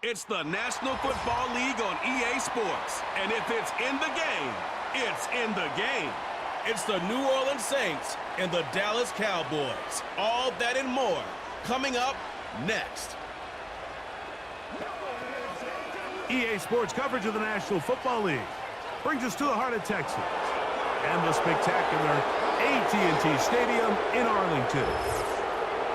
It's the National Football League on EA Sports. And if it's in the game, it's in the game. It's the New Orleans Saints and the Dallas Cowboys. All that and more coming up next. EA Sports coverage of the National Football League brings us to the heart of Texas and the spectacular AT&T Stadium in Arlington.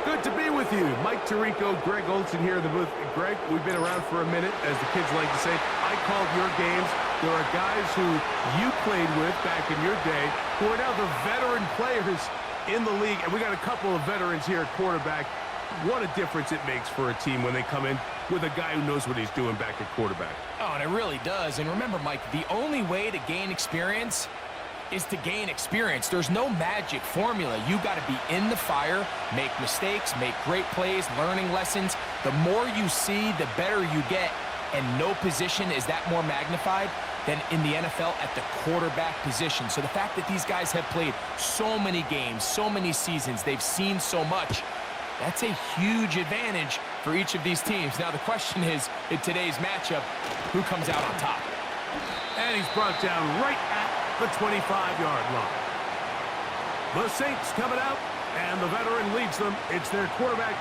Good to be with you. Mike Tirico, Greg Olson here in the booth. Greg, we've been around for a minute, as the kids like to say. I called your games. There are guys who you played with back in your day who are now the veteran players in the league, and we got a couple of veterans here at quarterback. What a difference it makes for a team when they come in with a guy who knows what he's doing back at quarterback. Oh, and it really does. And remember, Mike, the only way to gain experience is to gain experience. There's no magic formula. You got to be in the fire, make mistakes, make great plays, learning lessons. The more you see, the better you get. And no position is that more magnified than in the NFL at the quarterback position. So the fact that these guys have played so many games, so many seasons, they've seen so much, that's a huge advantage for each of these teams. Now the question is, in today's matchup, who comes out on top? And he's brought down right at the 25-yard line. The Saints coming out, and the veteran leads them. It's their quarterback,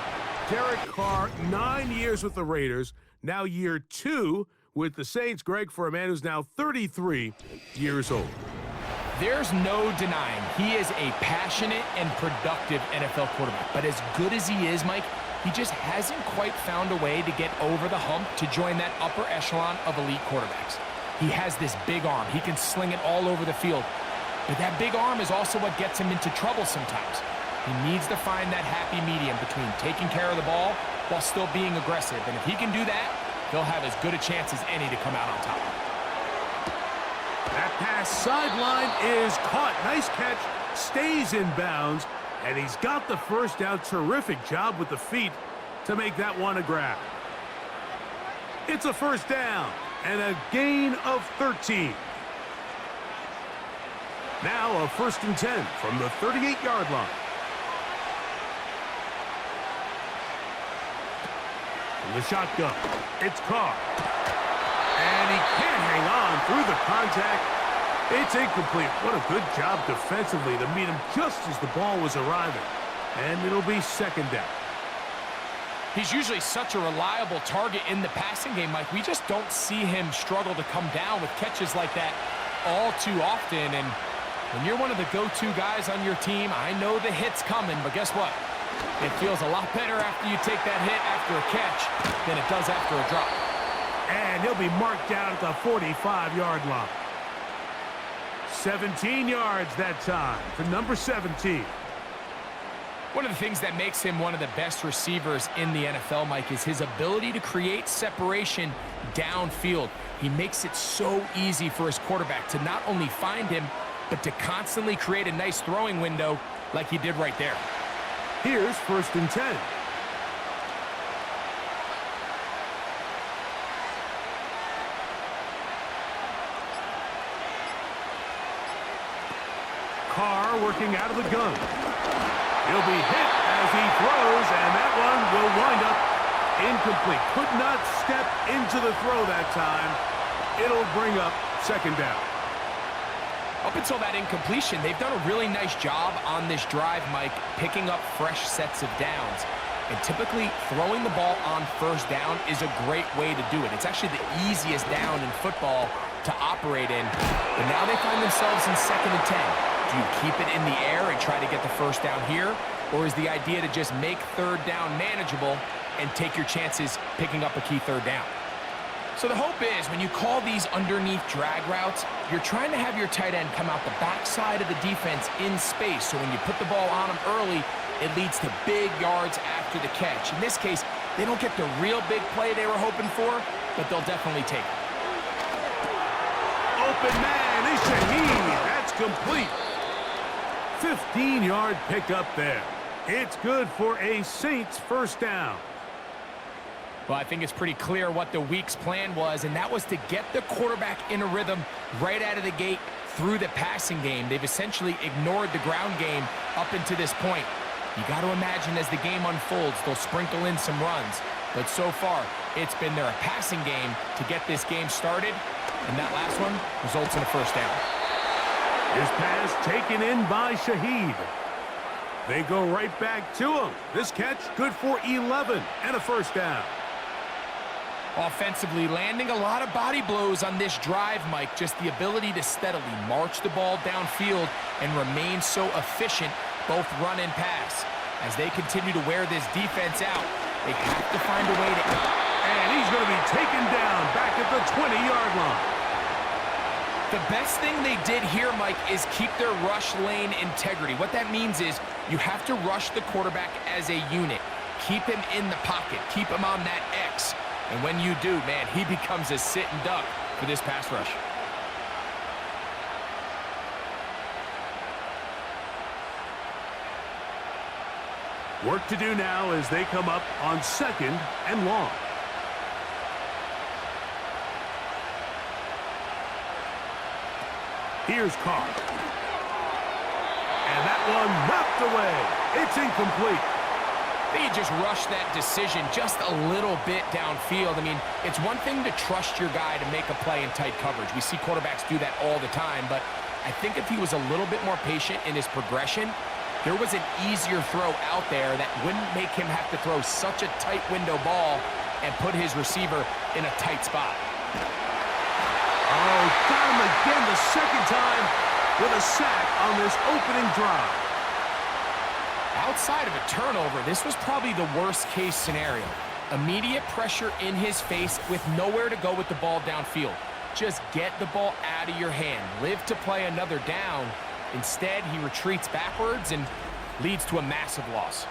Derek Carr, 9 years with the Raiders, now year 2 with the Saints. Greg, for a man who's now 33 years old. There's no denying he is a passionate and productive NFL quarterback. But as good as he is, Mike, he just hasn't quite found a way to get over the hump to join that upper echelon of elite quarterbacks. He has this big arm. He can sling it all over the field. But that big arm is also what gets him into trouble sometimes. He needs to find that happy medium between taking care of the ball while still being aggressive. And if he can do that, he'll have as good a chance as any to come out on top. That pass sideline is caught. Nice catch. Stays in bounds. And he's got the first down. Terrific job with the feet to make that one a grab. It's a first down and a gain of 13. Now a 1st and 10 from the 38-yard line. From the shotgun, it's Carr. And he can't hang on through the contact. It's incomplete. What a good job defensively to meet him just as the ball was arriving. And it'll be 2nd down. He's usually such a reliable target in the passing game, Mike. We just don't see him struggle to come down with catches like that all too often. And when you're one of the go-to guys on your team, I know the hit's coming, but guess what? It feels a lot better after you take that hit after a catch than it does after a drop. And he'll be marked down at the 45-yard line. 17 yards that time to number 17. One of the things that makes him one of the best receivers in the NFL, Mike, is his ability to create separation downfield. He makes it so easy for his quarterback to not only find him, but to constantly create a nice throwing window like he did right there. Here's 1st and 10. Carr working out of the gun. He'll be hit as he throws, and that one will wind up incomplete. Could not step into the throw that time. It'll bring up 2nd down. Up until that incompletion, they've done a really nice job on this drive, Mike, picking up fresh sets of downs. And typically, throwing the ball on 1st down is a great way to do it. It's actually the easiest down in football to operate in. But now they find themselves in 2nd and 10. Do you keep it in the air and try to get the 1st down here? Or is the idea to just make 3rd down manageable and take your chances picking up a key 3rd down? So the hope is when you call these underneath drag routes, you're trying to have your tight end come out the backside of the defense in space. So when you put the ball on him early, it leads to big yards after the catch. In this case, they don't get the real big play they were hoping for, but they'll definitely take it. Open man is Shaheed. That's complete. 15-yard pickup there. It's good for a Saints 1st down. Well, I think it's pretty clear what the week's plan was, and that was to get the quarterback in a rhythm right out of the gate through the passing game. They've essentially ignored the ground game up until this point. You got to imagine as the game unfolds, they'll sprinkle in some runs. But so far, it's been their passing game to get this game started, and that last one results in a first down. His pass taken in by Shaheed. They go right back to him. This catch good for 11 and a first down. Offensively, landing a lot of body blows on this drive, Mike. Just the ability to steadily march the ball downfield and remain so efficient, both run and pass. As they continue to wear this defense out, they have to find a way to... And he's going to be taken down back at the 20-yard line. The best thing they did here, Mike, is keep their rush lane integrity. What that means is you have to rush the quarterback as a unit. Keep him in the pocket. Keep him on that X. And when you do, man, he becomes a sitting duck for this pass rush. Work to do now as they come up on second and long. Here's Carr. And that one knocked away. It's incomplete. They just rushed that decision just a little bit downfield. I mean, it's one thing to trust your guy to make a play in tight coverage. We see quarterbacks do that all the time, but I think if he was a little bit more patient in his progression, there was an easier throw out there that wouldn't make him have to throw such a tight window ball and put his receiver in a tight spot. Oh, got him again the second time with a sack on this opening drive. Outside of a turnover, this was probably the worst-case scenario. Immediate pressure in his face with nowhere to go with the ball downfield. Just get the ball out of your hand. Live to play another down. Instead, he retreats backwards and leads to a massive loss.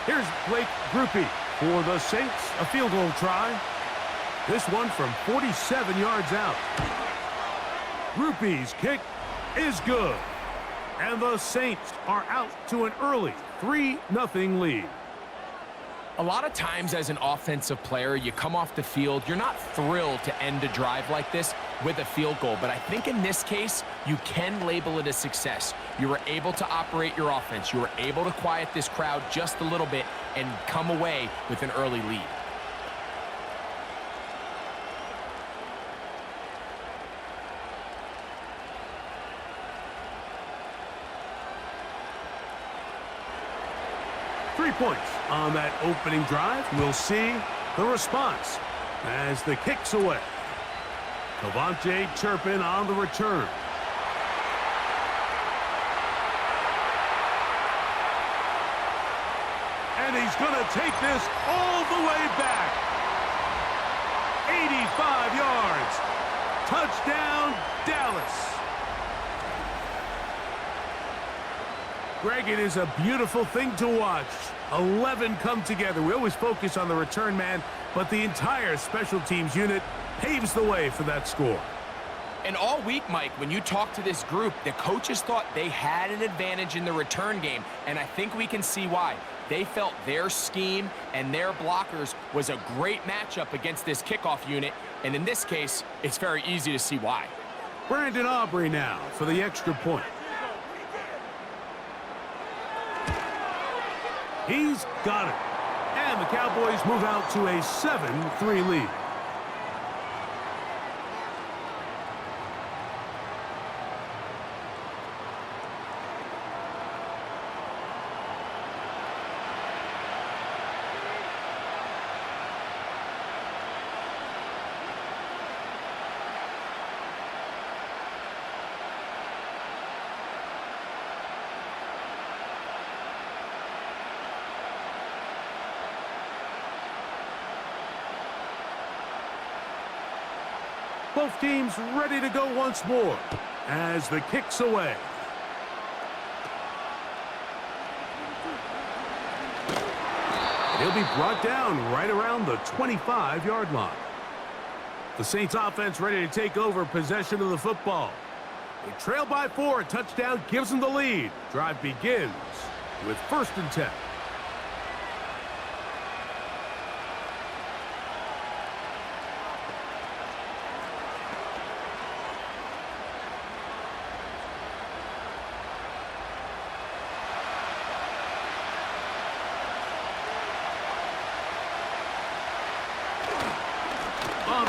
Here's Blake Groupie for the Saints, a field goal try. This one from 47 yards out. Groupie's kick is good. And the Saints are out to an early 3-0 lead. A lot of times as an offensive player, you come off the field, you're not thrilled to end a drive like this with a field goal. But I think in this case, you can label it a success. You were able to operate your offense. You were able to quiet this crowd just a little bit and come away with an early lead. Points on that opening drive. We'll see the response as the kick's away. Cavante Turpin on the return. And he's going to take this all the way back. 85 yards. Touchdown, Dallas. Greg, it is a beautiful thing to watch. 11 come together. We always focus on the return man, but the entire special teams unit paves the way for that score. And all week, Mike, when you talk to this group, the coaches thought they had an advantage in the return game, and I think we can see why. They felt their scheme and their blockers was a great matchup against this kickoff unit, and in this case, it's very easy to see why. Brandon Aubrey now for the extra point. He's got it. And the Cowboys move out to a 7-3 lead. Both teams ready to go once more as the kick's away. He'll be brought down right around the 25-yard line. The Saints offense ready to take over possession of the football. They trail by 4. A touchdown gives them the lead. Drive begins with 1st and 10.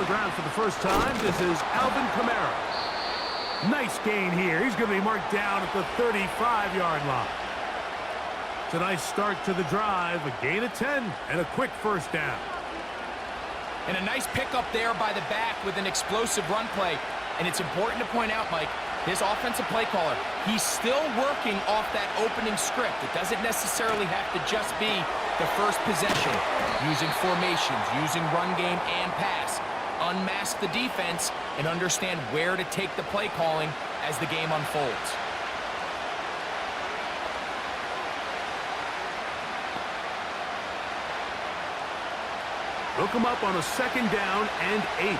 the ground for the first time. This is Alvin Kamara. Nice gain here. He's going to be marked down at the 35-yard line. It's a nice start to the drive. A gain of 10 and a quick first down. And a nice pickup there by the back with an explosive run play. And it's important to point out, Mike, this offensive play caller, he's still working off that opening script. It doesn't necessarily have to just be the first possession. Using formations, using run game and pass. Unmask the defense and understand where to take the play calling as the game unfolds. Look him up on a second down and 8.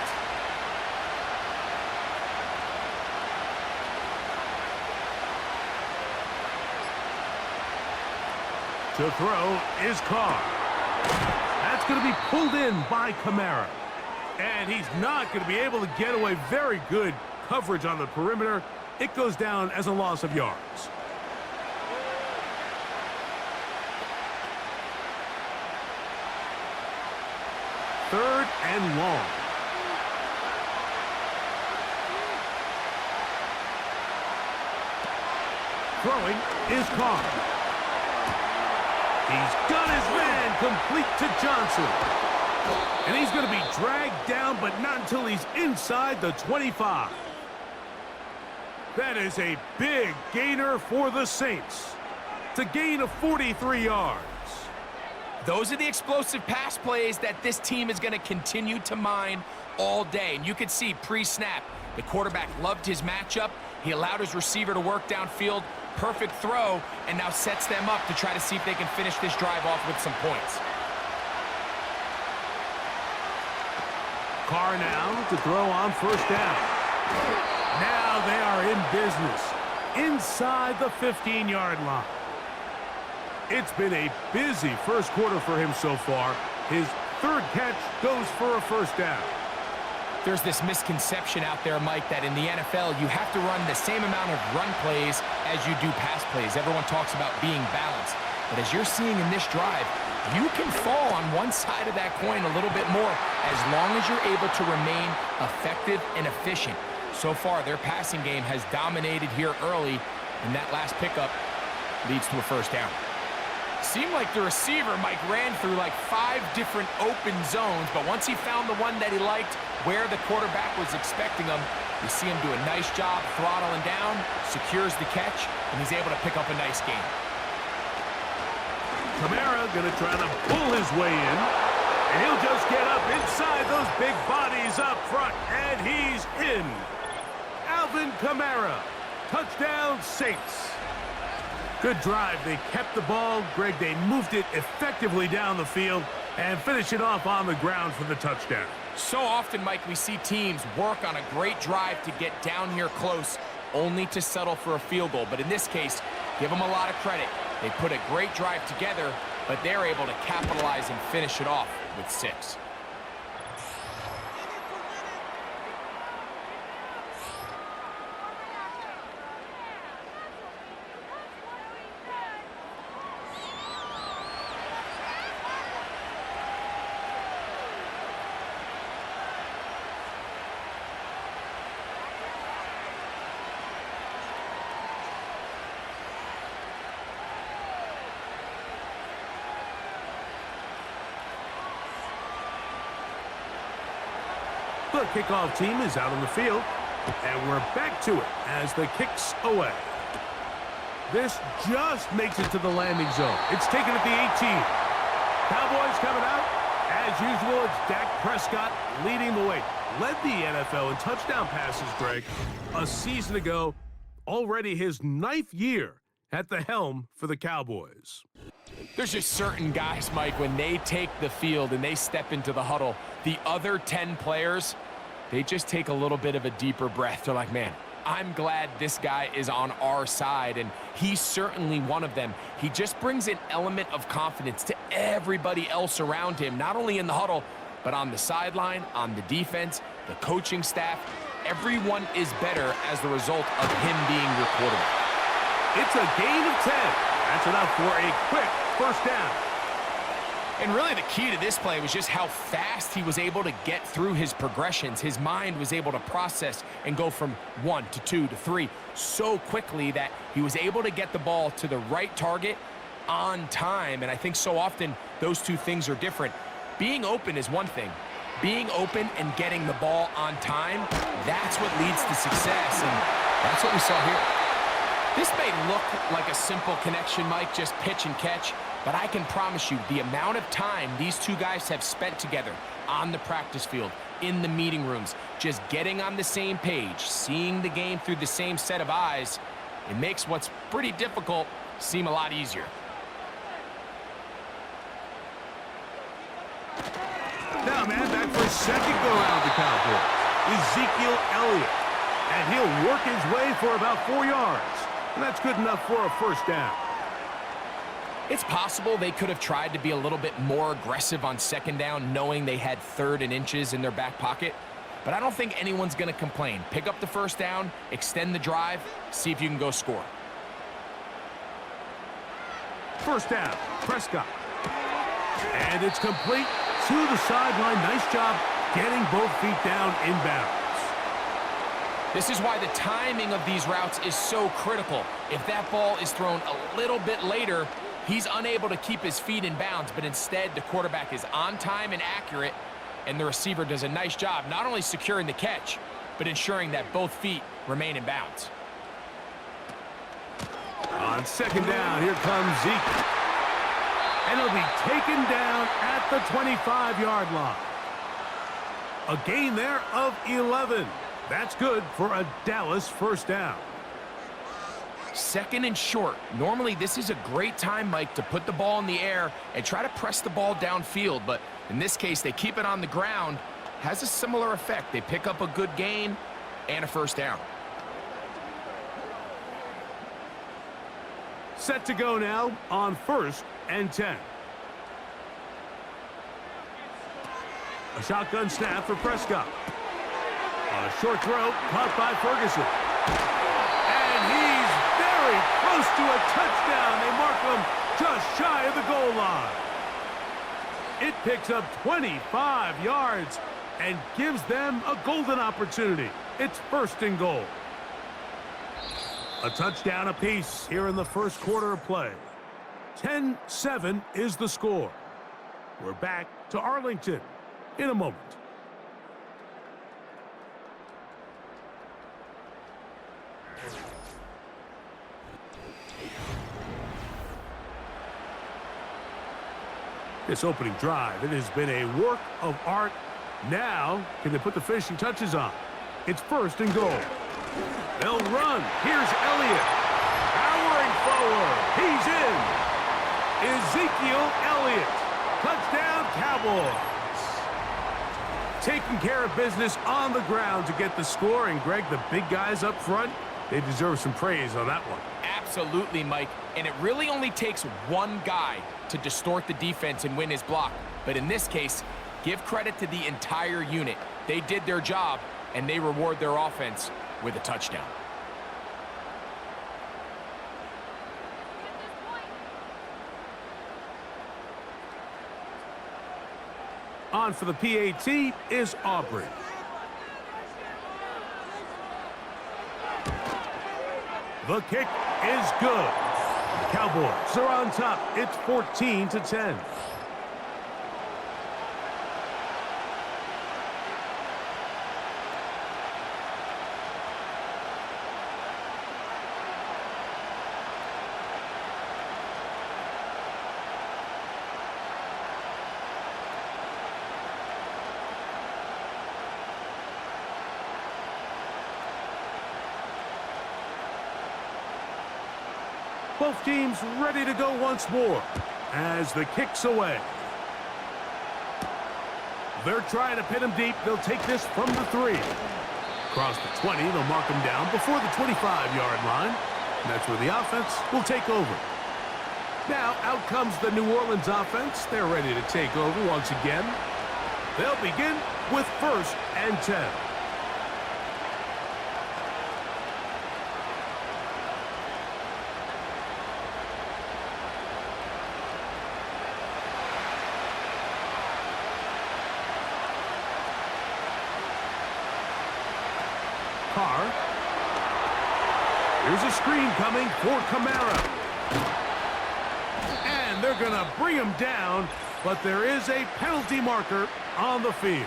To throw is Carr. That's going to be pulled in by Kamara. And he's not going to be able to get away. Very good coverage on the perimeter. It goes down as a loss of yards. Third and long. Throwing is Carr. He's got his man complete to Johnson. And he's going to be dragged down, but not until he's inside the 25. That is a big gainer for the Saints. It's a gain of 43 yards. Those are the explosive pass plays that this team is going to continue to mine all day. And you can see pre-snap, the quarterback loved his matchup. He allowed his receiver to work downfield. Perfect throw, and now sets them up to try to see if they can finish this drive off with some points. Carr now to throw on first down. Now they are in business inside the 15-yard line. It's been a busy first quarter for him so far. His third catch goes for a first down. There's this misconception out there, Mike, that in the NFL, you have to run the same amount of run plays as you do pass plays. Everyone talks about being balanced. But as you're seeing in this drive, you can fall on one side of that coin a little bit more as long as you're able to remain effective and efficient. So far, their passing game has dominated here early, and that last pickup leads to a first down. Seemed like the receiver, Mike, ran through like 5 different open zones, but once he found the one that he liked where the quarterback was expecting him, you see him do a nice job throttling down, secures the catch, and he's able to pick up a nice gain. Kamara going to try to pull his way in, and he'll just get up inside those big bodies up front, and he's in. Alvin Kamara, touchdown Saints. Good drive. They kept the ball. Greg, they moved it effectively down the field and finish it off on the ground for the touchdown. So often, Mike, we see teams work on a great drive to get down here close, only to settle for a field goal. But in this case, give them a lot of credit. They put a great drive together, but they're able to capitalize and finish it off with 6. The kickoff team is out on the field, and we're back to it as the kick's away. This just makes it to the landing zone. It's taken at the 18. Cowboys coming out. As usual, it's Dak Prescott leading the way. Led the NFL in touchdown passes, Greg, a season ago. Already his 9th year at the helm for the Cowboys. There's just certain guys, Mike, when they take the field and they step into the huddle, the other 10 players, they just take a little bit of a deeper breath. They're like, man, I'm glad this guy is on our side, and he's certainly one of them. He just brings an element of confidence to everybody else around him, not only in the huddle, but on the sideline, on the defense, the coaching staff. Everyone is better as the result of him being your quarterback. It's a gain of 10. That's enough for a quick first down. And really the key to this play was just how fast he was able to get through his progressions. His mind was able to process and go from 1 to 2 to 3 so quickly that he was able to get the ball to the right target on time. And I think so often those two things are different. Being open is one thing. Being open and getting the ball on time, that's what leads to success. And that's what we saw here. This may look like a simple connection, Mike, just pitch and catch, but I can promise you the amount of time these two guys have spent together on the practice field, in the meeting rooms, just getting on the same page, seeing the game through the same set of eyes, it makes what's pretty difficult seem a lot easier. Now, man, back for a second go-around the Cowboys. Ezekiel Elliott. And he'll work his way for about 4 yards. And that's good enough for a first down. It's possible they could have tried to be a little bit more aggressive on second down, knowing they had 3rd and inches in their back pocket. But I don't think anyone's going to complain. Pick up the first down, extend the drive, see if you can go score. First down, Prescott. And it's complete to the sideline. Nice job getting both feet down inbounds. This is why the timing of these routes is so critical. If that ball is thrown a little bit later, he's unable to keep his feet in bounds, but instead the quarterback is on time and accurate, and the receiver does a nice job not only securing the catch, but ensuring that both feet remain in bounds. On second down, here comes Zeke. And he'll be taken down at the 25-yard line. A gain there of 11. That's good for a Dallas first down. Second and short. Normally, this is a great time, Mike, to put the ball in the air and try to press the ball downfield. But in this case, they keep it on the ground. Has a similar effect. They pick up a good gain and a first down. Set to go now on 1st and 10. A shotgun snap for Prescott. A short throw caught by Ferguson. And he's very close to a touchdown. They mark him just shy of the goal line. It picks up 25 yards and gives them a golden opportunity. It's 1st and goal. A touchdown apiece here in the first quarter of play. 10-7 is the score. We're back to Arlington in a moment. This opening drive, it has been a work of art. Now, can they put the finishing touches on? It's 1st and goal. They'll run. Here's Elliott. Powering forward. He's in. Ezekiel Elliott. Touchdown, Cowboys. Taking care of business on the ground to get the score. And, Greg, the big guys up front, they deserve some praise on that one. Absolutely, Mike. And it really only takes one guy to distort the defense and win his block. But in this case, give credit to the entire unit. They did their job, and they reward their offense with a touchdown. On for the PAT is Aubrey. The kick is good. The Cowboys are on top. It's 14-10. Both teams ready to go once more as the kick's away. They're trying to pin him deep. They'll take this from the 3. Across the 20, they'll mark him down before the 25-yard line. And that's where the offense will take over. Now, out comes the New Orleans offense. They're ready to take over once again. They'll begin with 1st and 10. Carr. Here's a screen coming for Kamara. And they're going to bring him down, but there is a penalty marker on the field.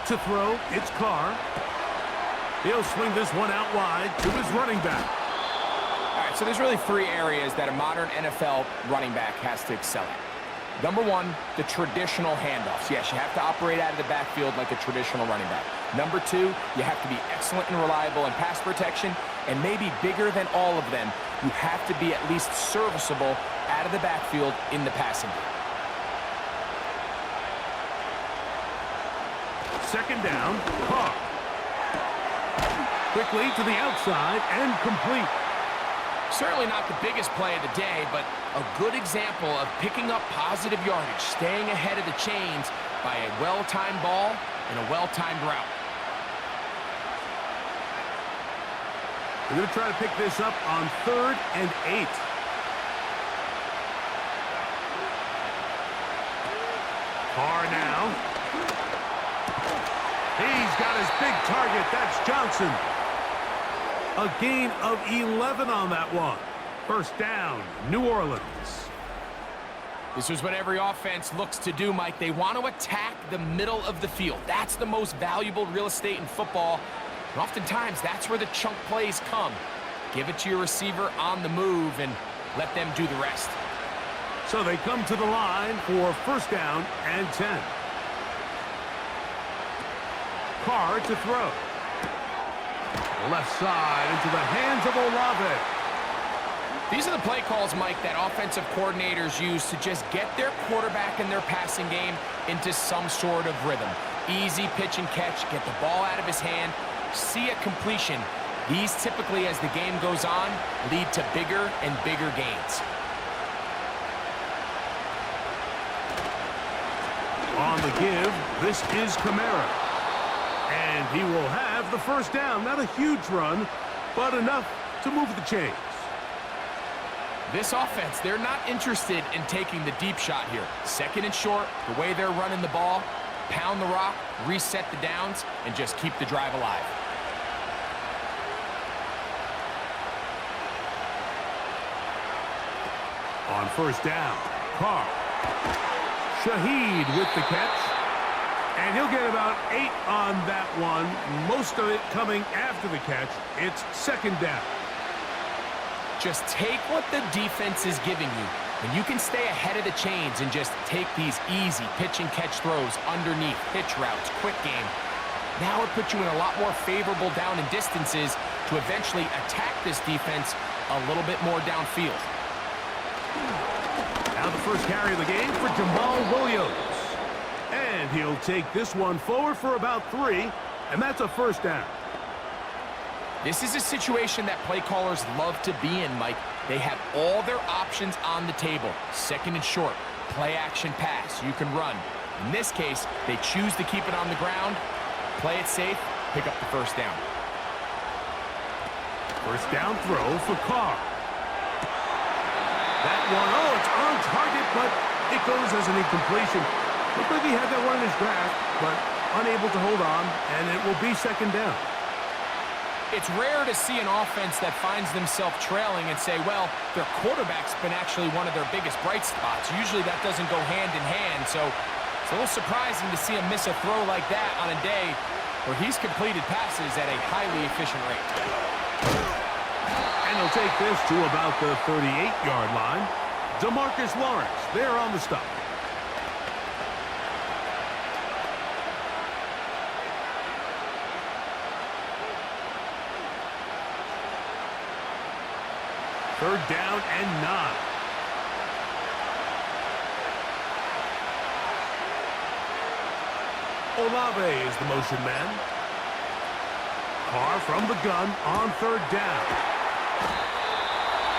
To throw, it's Carr. He'll swing this one out wide to his running back. All right, so there's really three areas that a modern NFL running back has to excel at. Number one, the traditional handoffs. Yes, you have to operate out of the backfield like a traditional running back. Number two, you have to be excellent and reliable in pass protection, and maybe bigger than all of them, you have to be at least serviceable out of the backfield in the passing game. Second down, Carr. Quickly to the outside and complete. Certainly not the biggest play of the day, but a good example of picking up positive yardage, staying ahead of the chains by a well-timed ball and a well-timed route. We're going to try to pick this up on 3rd and 8. Carr now. He's got his big target. That's Johnson. A gain of 11 on that one. First down, New Orleans. This is what every offense looks to do, Mike. They want to attack the middle of the field. That's the most valuable real estate in football. And oftentimes, that's where the chunk plays come. Give it to your receiver on the move and let them do the rest. So they come to the line for first down and 10. Carr to throw. Left side into the hands of Olave. These are the play calls, Mike, that offensive coordinators use to just get their quarterback and their passing game into some sort of rhythm. Easy pitch and catch, get the ball out of his hand, see a completion. These typically, as the game goes on, lead to bigger and bigger gains. On the give, this is Kamara. And he will have the first down. Not a huge run, but enough to move the chains. This offense, they're not interested in taking the deep shot here. Second and short, the way they're running the ball, pound the rock, reset the downs, and just keep the drive alive. On first down, Carr. Shaheed with the catch. And he'll get about 8 on that one. Most of it coming after the catch. It's second down. Just take what the defense is giving you. And you can stay ahead of the chains and just take these easy pitch and catch throws underneath, pitch routes, quick game. Now it puts you in a lot more favorable down and distances to eventually attack this defense a little bit more downfield. Now the first carry of the game for Jamal Williams. And he'll take this one forward for about 3, and that's a first down. This is a situation that play callers love to be in, Mike. They have all their options on the table. Second and short, play action pass, you can run. In this case, they choose to keep it on the ground, play it safe, pick up the first down. First down throw for Carr. That one, oh, it's on target, but it goes as an incompletion. Looked like he had that one in his grasp, but unable to hold on, and it will be second down. It's rare to see an offense that finds themselves trailing and say, well, their quarterback's been actually one of their biggest bright spots. Usually that doesn't go hand in hand, so it's a little surprising to see him miss a throw like that on a day where he's completed passes at a highly efficient rate. And he'll take this to about the 38-yard line. DeMarcus Lawrence there on the stop. Third down and 9. Olave is the motion man. Carr from the gun on third down.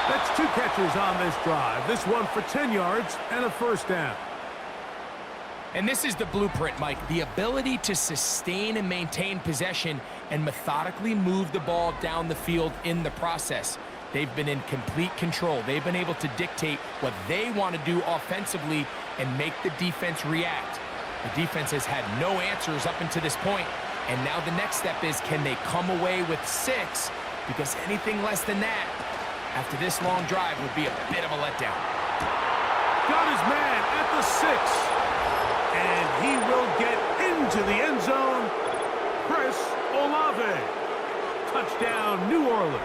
That's 2 catches on this drive. This one for 10 yards and a first down. And this is the blueprint, Mike. The ability to sustain and maintain possession and methodically move the ball down the field in the process. They've been in complete control. They've been able to dictate what they want to do offensively and make the defense react. The defense has had no answers up until this point, and now the next step is, can they come away with 6? Because anything less than that, after this long drive, would be a bit of a letdown. Got his man at the 6. And he will get into the end zone. Chris Olave. Touchdown, New Orleans.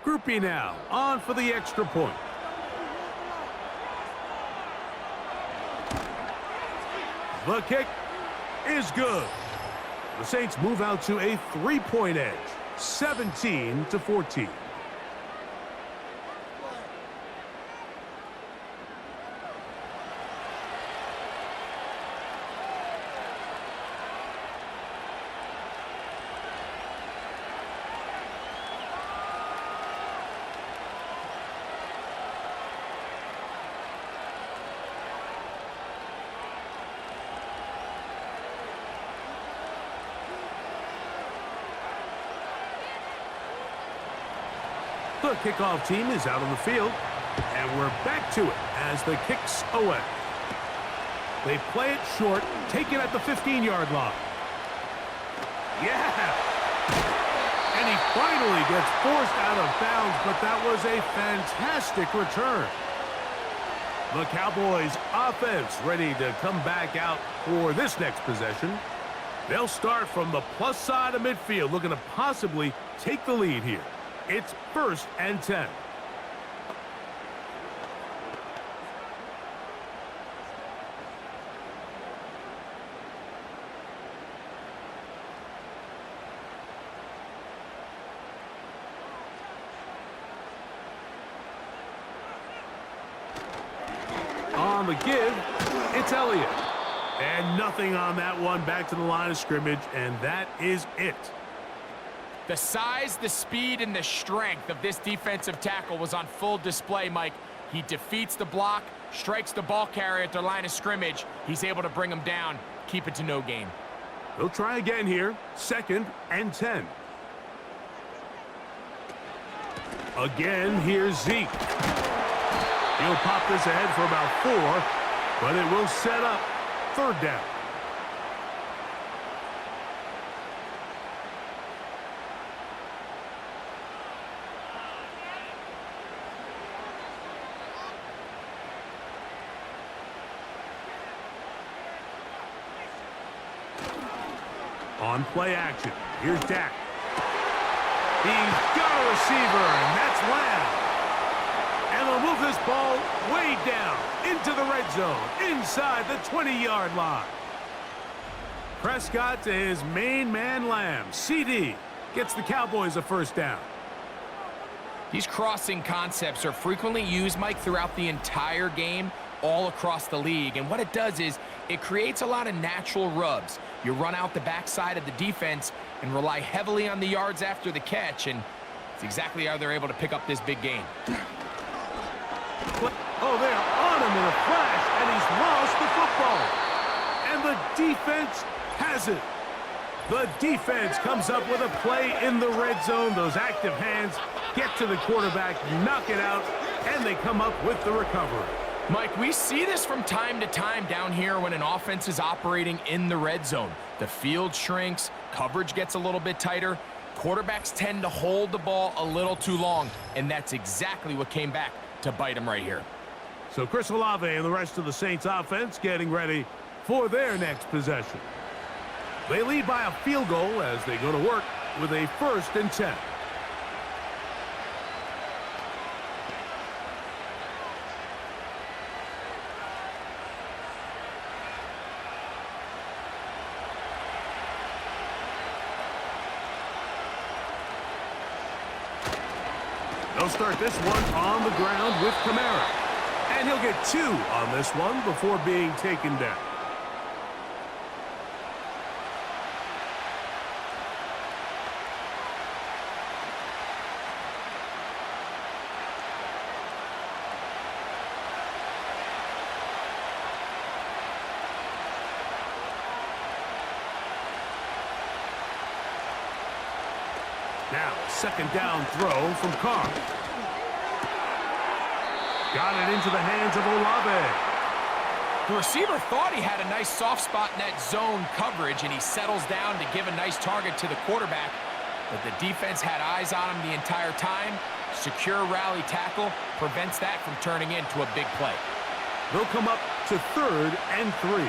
Groupie now, on for the extra point. The kick is good. The Saints move out to a 3-point edge, 17-14. The kickoff team is out on the field, and we're back to it as the kick's away. They play it short, take it at the 15-yard line. Yeah! And he finally gets forced out of bounds, but that was a fantastic return. The Cowboys offense ready to come back out for this next possession. They'll start from the plus side of midfield, looking to possibly take the lead here. It's 1st and 10. On the give, it's Elliott. And nothing on that one, back to the line of scrimmage, and that is it. The size, the speed, and the strength of this defensive tackle was on full display, Mike. He defeats the block, strikes the ball carrier at the line of scrimmage. He's able to bring him down, keep it to no gain. They'll try again here, 2nd and 10. Again, here's Zeke. He'll pop this ahead for about 4, but it will set up 3rd down. On play action, here's Dak. He's got a receiver, and that's Lamb. And they'll move this ball way down into the red zone, inside the 20-yard line. Prescott to his main man, Lamb. CD gets the Cowboys a 1st down. These crossing concepts are frequently used, Mike, throughout the entire game, all across the league. And what it does is it creates a lot of natural rubs. You run out the backside of the defense and rely heavily on the yards after the catch, and it's exactly how they're able to pick up this big game. Oh, they are on him in a flash, and he's lost the football. And the defense has it. The defense comes up with a play in the red zone. Those active hands get to the quarterback, knock it out, and they come up with the recovery. Mike, we see this from time to time down here when an offense is operating in the red zone. The field shrinks, coverage gets a little bit tighter, quarterbacks tend to hold the ball a little too long, and that's exactly what came back to bite them right here. So Chris Olave and the rest of the Saints offense getting ready for their next possession. They lead by a field goal as they go to work with a 1st and 10. They'll start this one on the ground with Kamara. And he'll get 2 on this one before being taken down. Now, second down throw from Carr. Got it into the hands of Olave. The receiver thought he had a nice soft spot in that zone coverage, and he settles down to give a nice target to the quarterback. But the defense had eyes on him the entire time. Secure rally tackle prevents that from turning into a big play. They'll come up to 3rd and 3.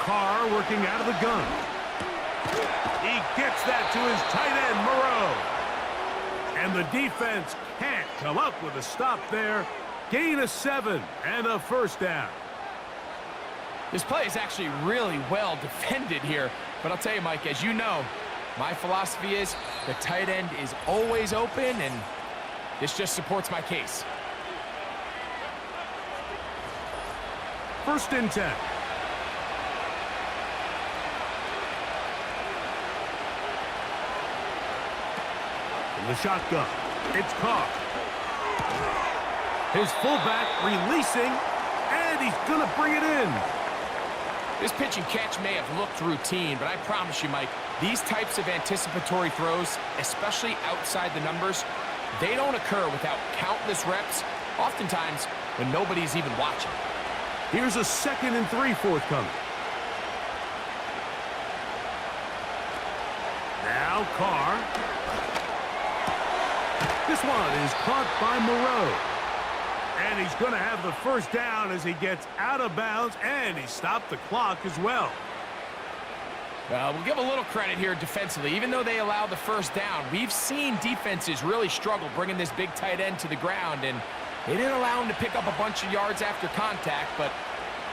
Carr working out of the gun. He gets that to his tight end, Moreau. And the defense can't come up with a stop there. Gain of 7 and a first down. This play is actually really well defended here. But I'll tell you, Mike, as you know, my philosophy is the tight end is always open, and this just supports my case. 1st and 10. In the shotgun, it's Carr. His fullback releasing, and he's going to bring it in. This pitch and catch may have looked routine, but I promise you, Mike, these types of anticipatory throws, especially outside the numbers, they don't occur without countless reps, oftentimes when nobody's even watching. Here's a 2nd and 3 forthcoming. Now Carr. This one is caught by Moreau. And he's going to have the first down as he gets out of bounds, and he stopped the clock as well. We'll give a little credit here defensively. Even though they allowed the first down, we've seen defenses really struggle bringing this big tight end to the ground, and they didn't allow him to pick up a bunch of yards after contact, but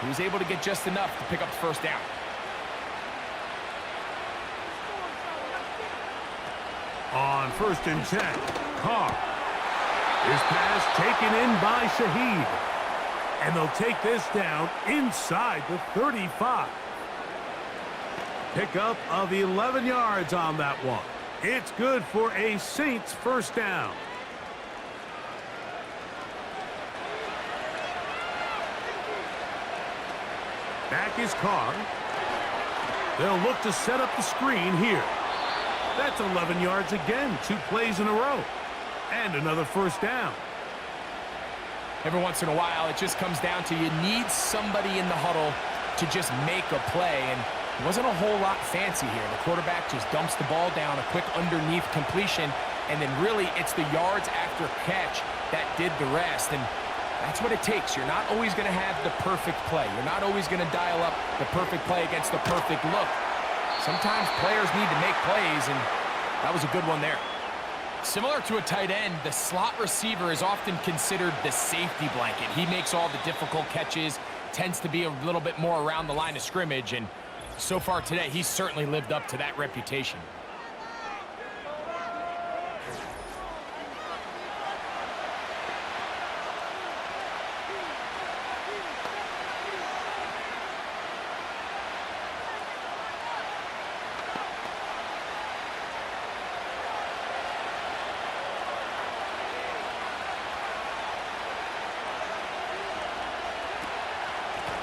he was able to get just enough to pick up the first down. On 1st and 10, Carr. His pass taken in by Shaheed. And they'll take this down inside the 35. Pickup of 11 yards on that one. It's good for a Saints first down. Back is Carr. They'll look to set up the screen here. That's 11 yards again, 2 plays in a row. And another first down. Every once in a while, it just comes down to you need somebody in the huddle to just make a play, and it wasn't a whole lot fancy here. The quarterback just dumps the ball down, a quick underneath completion, and then really it's the yards after catch that did the rest, and that's what it takes. You're not always going to have the perfect play. You're not always going to dial up the perfect play against the perfect look. Sometimes players need to make plays, and that was a good one there. Similar to a tight end, the slot receiver is often considered the safety blanket. He makes all the difficult catches, tends to be a little bit more around the line of scrimmage, and so far today, he's certainly lived up to that reputation.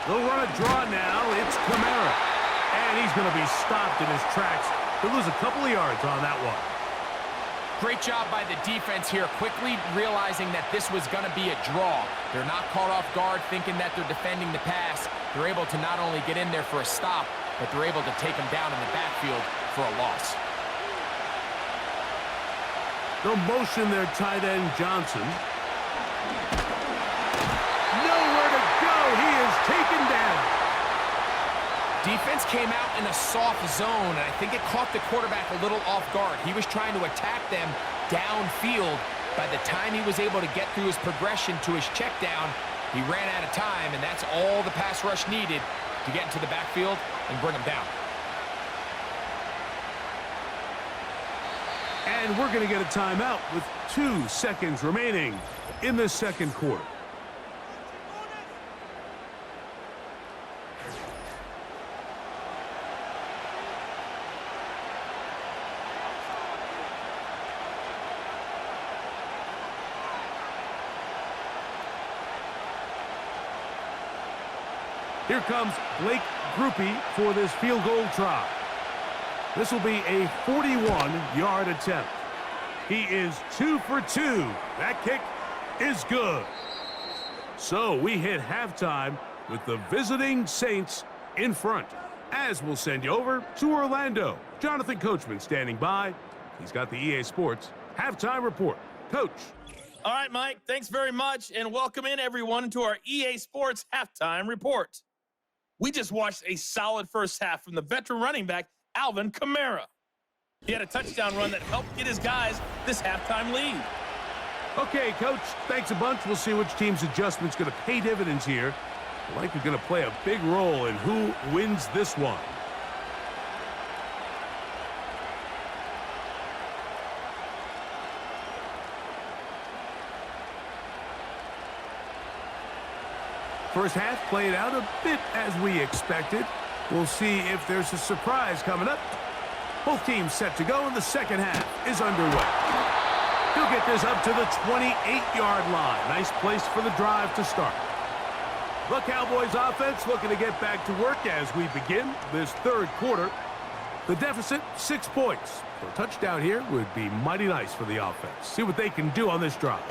They'll run a draw now. It's Kamara. And he's going to be stopped in his tracks. He'll lose a couple of yards on that one. Great job by the defense here, quickly realizing that this was going to be a draw. They're not caught off guard thinking that they're defending the pass. They're able to not only get in there for a stop, but they're able to take him down in the backfield for a loss. They'll motion their tight end, Johnson. Nowhere to go. He is taken down. Defense came out in a soft zone, and I think it caught the quarterback a little off guard. He was trying to attack them downfield. By the time he was able to get through his progression to his check down, he ran out of time, and that's all the pass rush needed to get into the backfield and bring them down. And we're going to get a timeout with 2 seconds remaining in the second quarter. Here comes Blake Groupie for this field goal try. This will be a 41-yard attempt. He is 2 for 2. That kick is good. So we hit halftime with the visiting Saints in front. As we'll send you over to Orlando. Jonathan Coachman standing by. He's got the EA Sports halftime report. Coach. All right, Mike, thanks very much, and welcome in everyone to our EA Sports halftime report. We just watched a solid first half from the veteran running back, Alvin Kamara. He had a touchdown run that helped get his guys this halftime lead. Okay, Coach, thanks a bunch. We'll see which team's adjustment's going to pay dividends here. I think we're going to play a big role in who wins this one. First half played out a bit as we expected. We'll see if there's a surprise coming up. Both teams set to go, and the second half is underway. He'll get this up to the 28-yard line. Nice place for the drive to start. The Cowboys offense looking to get back to work as we begin this third quarter. The deficit, 6 points. For a touchdown here would be mighty nice for the offense. See what they can do on this drive.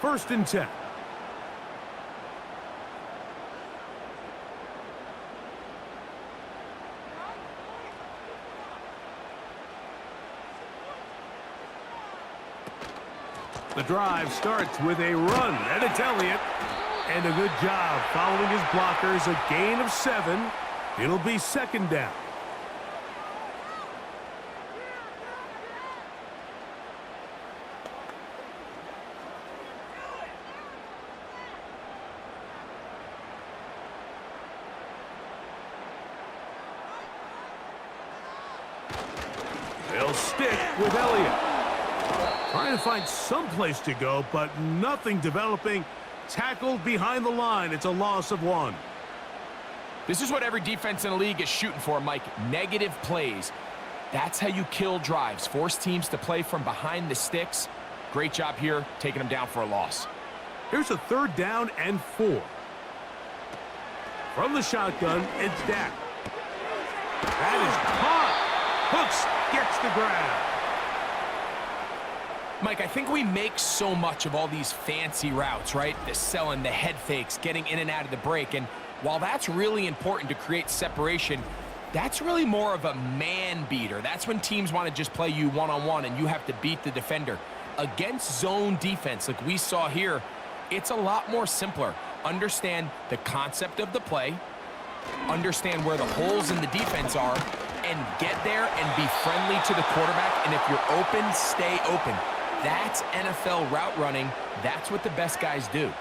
1st and 10. The drive starts with a run, and it's Elliott. And a good job following his blockers, a gain of 7. It'll be 2nd down. They'll stick with Elliott. Trying to find some place to go, but nothing developing. Tackled behind the line. It's a loss of 1. This is what every defense in the league is shooting for, Mike. Negative plays. That's how you kill drives. Force teams to play from behind the sticks. Great job here, taking them down for a loss. Here's a 3rd down and 4. From the shotgun, it's Dak. That is caught. Hooks gets the grab. Mike, I think we make so much of all these fancy routes, right? The selling, the head fakes, getting in and out of the break. And while that's really important to create separation, that's really more of a man beater. That's when teams want to just play you one-on-one and you have to beat the defender. Against zone defense, like we saw here, it's a lot more simpler. Understand the concept of the play, understand where the holes in the defense are, and get there and be friendly to the quarterback. And if you're open, stay open. That's NFL route running. That's what the best guys do.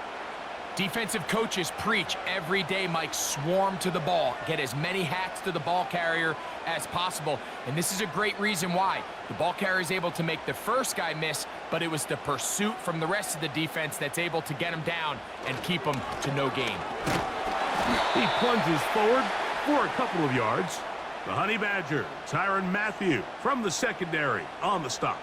Defensive coaches preach every day, Mike, swarm to the ball. Get as many hats to the ball carrier as possible. And this is a great reason why. The ball carrier is able to make the first guy miss, but it was the pursuit from the rest of the defense that's able to get him down and keep him to no gain. He plunges forward for a couple of yards. The Honey Badger, Tyrann Mathieu, from the secondary on the stop.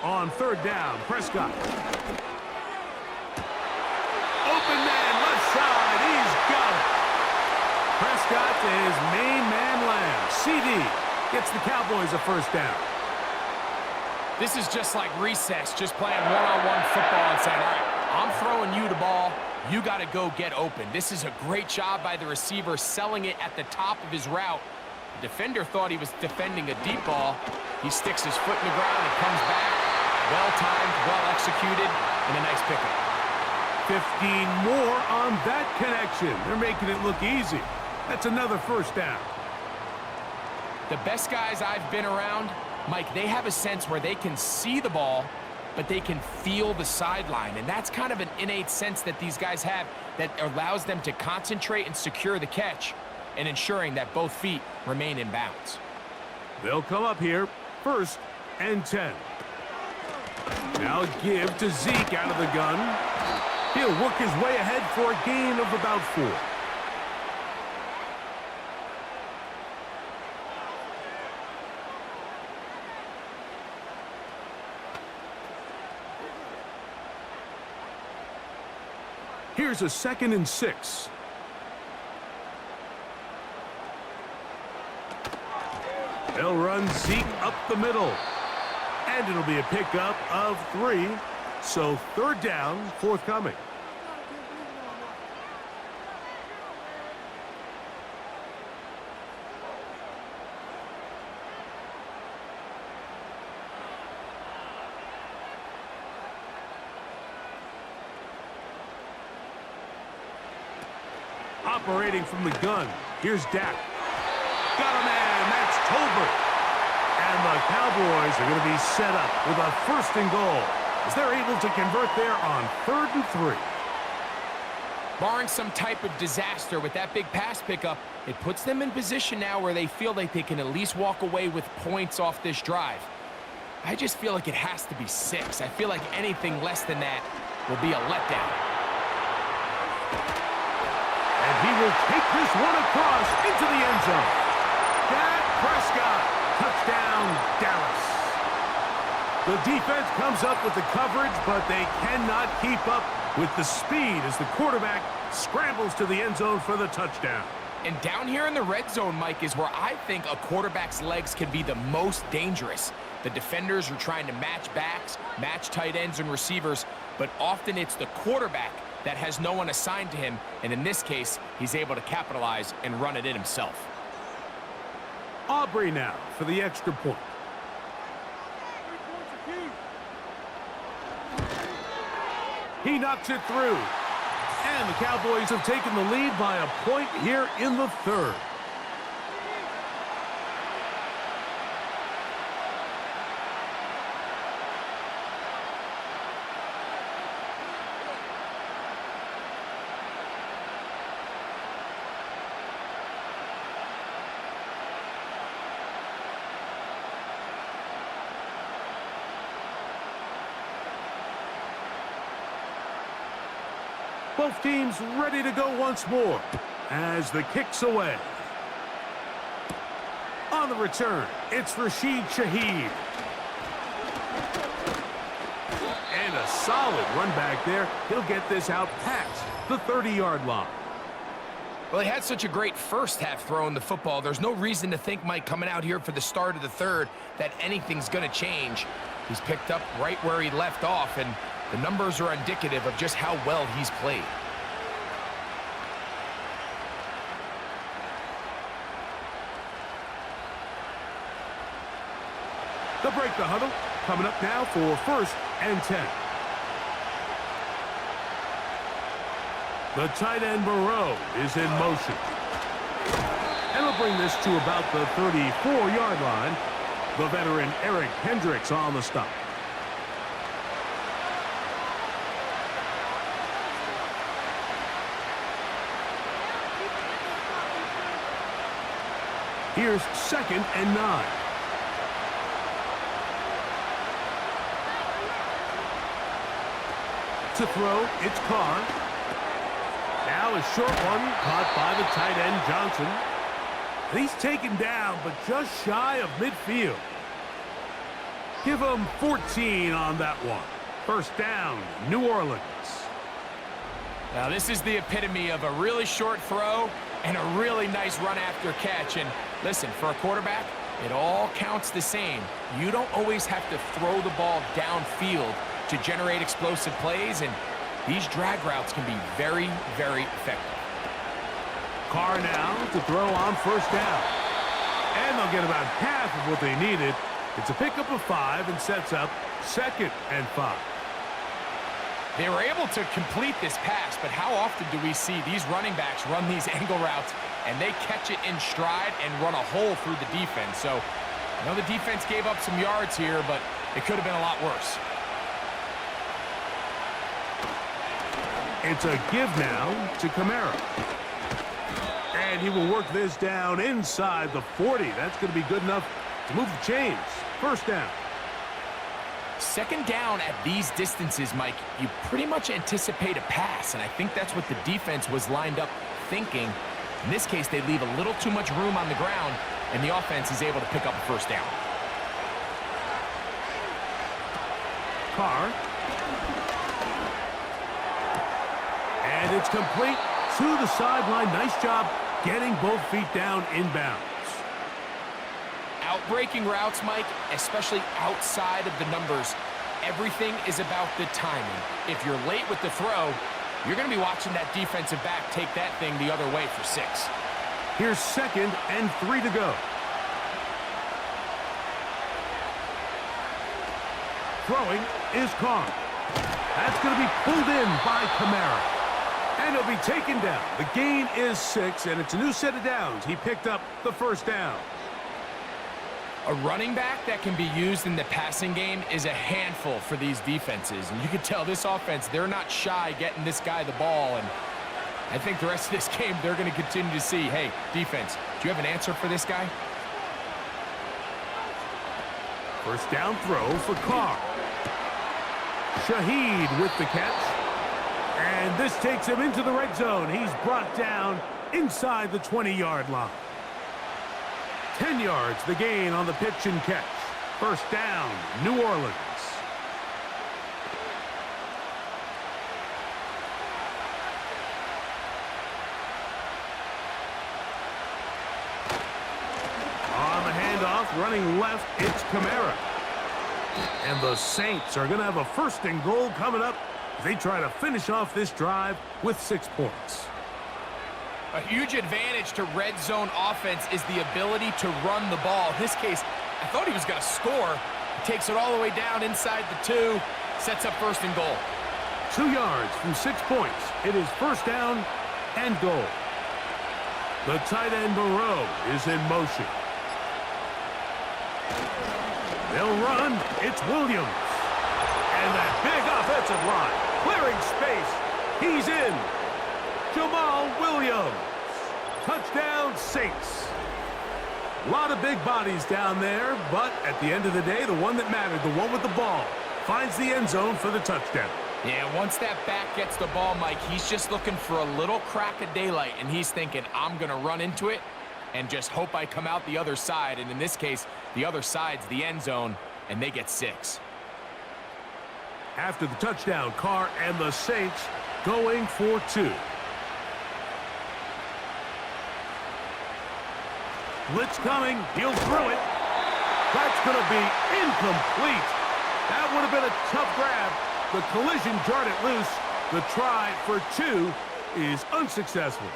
On 3rd down, Prescott. Open man, left side, he's got it. Prescott to his main man Lamb. CD gets the Cowboys a 1st down. This is just like recess, just playing one-on-one football and saying, all right, I'm throwing you the ball, you got to go get open. This is a great job by the receiver selling it at the top of his route. The defender thought he was defending a deep ball. He sticks his foot in the ground and comes back. Well-timed, well-executed, and a nice pickup. 15 more on that connection. They're making it look easy. That's another first down. The best guys I've been around, Mike, they have a sense where they can see the ball, but they can feel the sideline. And that's kind of an innate sense that these guys have that allows them to concentrate and secure the catch and ensuring that both feet remain in bounds. They'll come up here, 1st and 10. Now give to Zeke out of the gun. He'll work his way ahead for a gain of about 4. Here's a 2nd and 6. They'll run Zeke up the middle. And it'll be a pickup of 3. So 3rd down, forthcoming. Operating from the gun, here's Dak. Got a man, that's Tolbert. And the Cowboys are going to be set up with a 1st and goal as they're able to convert there on 3rd and 3. Barring some type of disaster with that big pass pickup, it puts them in position now where they feel like they can at least walk away with points off this drive. I just feel like it has to be 6. I feel like anything less than that will be a letdown. And he will take this one across into the end zone. Dak Prescott. Touchdown, Dallas. The defense comes up with the coverage, but they cannot keep up with the speed as the quarterback scrambles to the end zone for the touchdown. And down here in the red zone, Mike, is where I think a quarterback's legs can be the most dangerous. The defenders are trying to match backs, match tight ends and receivers, but often it's the quarterback that has no one assigned to him, and in this case, he's able to capitalize and run it in himself. Aubrey now for the extra point. He knocks it through. And the Cowboys have taken the lead by a point here in the 3rd. Both teams ready to go once more as the kick's away. On the return, it's Rashid Shaheed. And a solid run back there. He'll get this out past the 30-yard line. Well, he had such a great first half throwing the football. There's no reason to think, Mike, coming out here for the start of the 3rd, that anything's going to change. He's picked up right where he left off, and the numbers are indicative of just how well he's played. They'll break the huddle. Coming up now for 1st and 10. The tight end Moreau is in motion. And he'll bring this to about the 34-yard line. The veteran Eric Hendricks on the stop. Here's 2nd and 9. To throw, it's Carr. Now a short one caught by the tight end Johnson. He's taken down, but just shy of midfield. Give him 14 on that one. 1st down, New Orleans. Now this is the epitome of a really short throw and a really nice run after catch. And listen, for a quarterback, it all counts the same. You don't always have to throw the ball downfield to generate explosive plays, and these drag routes can be very, very effective. Carr now to throw on 1st down. And they'll get about half of what they needed. It's a pickup of 5 and sets up 2nd and 5. They were able to complete this pass, but how often do we see these running backs run these angle routes and they catch it in stride and run a hole through the defense? So I know the defense gave up some yards here, but it could have been a lot worse. It's a give now to Kamara. And he will work this down inside the 40. That's going to be good enough to move the chains. First down. Second down at these distances, Mike, you pretty much anticipate a pass, and I think that's what the defense was lined up thinking. In this case, they leave a little too much room on the ground, and the offense is able to pick up a first down. Carr. And it's complete to the sideline. Nice job getting both feet down inbounds. Outbreaking routes, Mike, especially outside of the numbers, everything is about the timing. If you're late with the throw, you're going to be watching that defensive back take that thing the other way for 6. Here's 2nd and 3 to go. Throwing is Carr. That's going to be pulled in by Kamara. And he'll be taken down. The gain is 6, and it's a new set of downs. He picked up the first down. A running back that can be used in the passing game is a handful for these defenses. And you can tell this offense, they're not shy getting this guy the ball. And I think the rest of this game, they're going to continue to see, hey, defense, do you have an answer for this guy? First down throw for Carr. Shaheed with the catch. And this takes him into the red zone. He's brought down inside the 20-yard line. 10 yards, the gain on the pitch and catch. First down, New Orleans. On the handoff, running left, it's Kamara. And the Saints are going to have a 1st and goal coming up. They try to finish off this drive with 6 points. A huge advantage to red zone offense is the ability to run the ball. In this case, I thought he was going to score. He takes it all the way down inside the 2, sets up 1st and goal. 2 yards from 6 points. It is 1st down and goal. The tight end Moreau is in motion. They'll run. It's Williams. And that big offensive line clearing space. He's in. Jamal Williams. Touchdown, Saints. A lot of big bodies down there, but at the end of the day, the one that mattered, the one with the ball, finds the end zone for the touchdown. Yeah, once that back gets the ball, Mike, he's just looking for a little crack of daylight, and he's thinking, I'm going to run into it and just hope I come out the other side. And in this case, the other side's the end zone, and they get 6. After the touchdown, Carr and the Saints going for 2. Blitz coming. He'll throw it. That's going to be incomplete. That would have been a tough grab. The collision jarred it loose. The try for 2 is unsuccessful.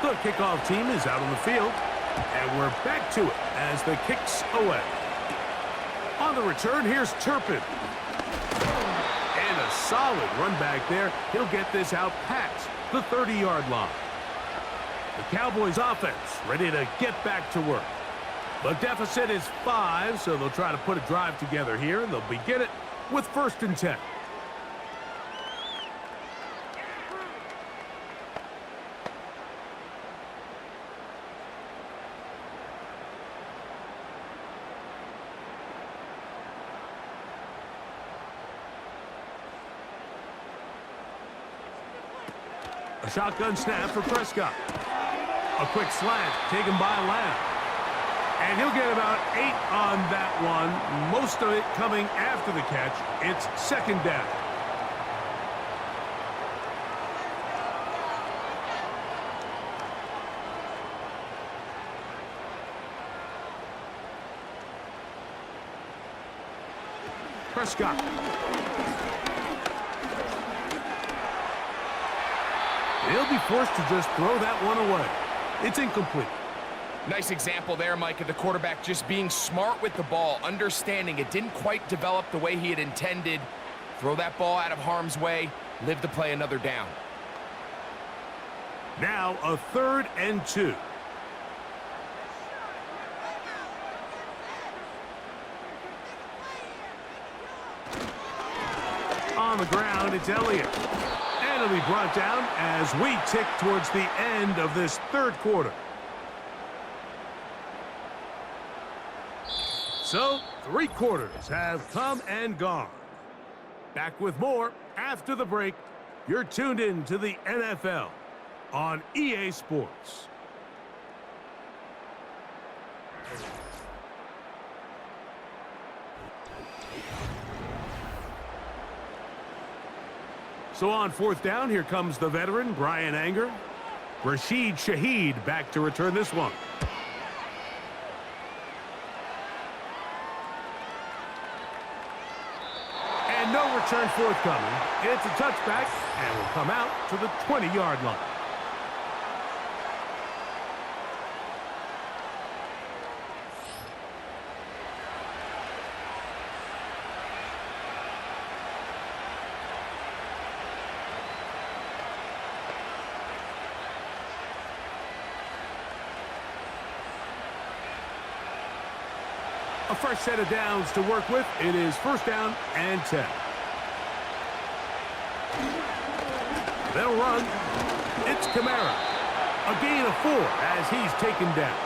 The kickoff team is out on the field, and we're back to it as the kick's away. On the return, here's Turpin. And a solid run back there. He'll get this out past the 30-yard line. The Cowboys offense ready to get back to work. The deficit is 5, so they'll try to put a drive together here, and they'll begin it with 1st and 10. A shotgun snap for Prescott. A quick slant taken by Lamb. And he'll get about 8 on that one. Most of it coming after the catch. It's 2nd down. Prescott. He'll be forced to just throw that one away. It's incomplete. Nice example there, Mike, of the quarterback just being smart with the ball, understanding it didn't quite develop the way he had intended. Throw that ball out of harm's way, live to play another down. Now a 3rd and 2. On the ground, it's Elliott. And it'll be brought down as we tick towards the end of this 3rd quarter. So, 3 quarters have come and gone. Back with more after the break. You're tuned in to the NFL on EA Sports. So on 4th down, here comes the veteran, Brian Anger. Rashid Shaheed back to return this one. And no return forthcoming. It's a touchback and will come out to the 20-yard line. A fresh set of downs to work with. It is 1st down and 10. They'll run. It's Kamara. A gain of 4 as he's taken down.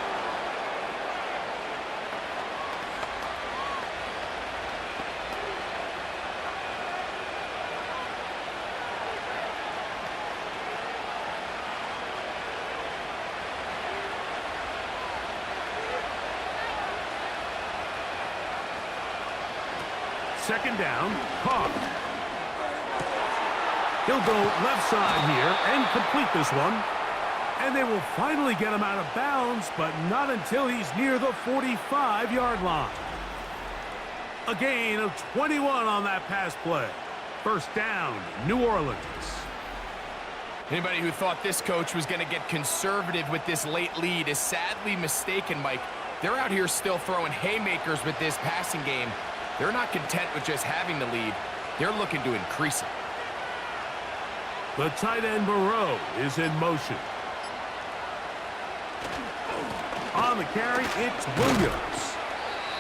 Second down, Carr. He'll go left side here and complete this one. And they will finally get him out of bounds, but not until he's near the 45-yard line. A gain of 21 on that pass play. 1st down, New Orleans. Anybody who thought this coach was going to get conservative with this late lead is sadly mistaken, Mike. They're out here still throwing haymakers with this passing game. They're not content with just having the lead. They're looking to increase it. The tight end Moreau is in motion. On the carry, it's Williams.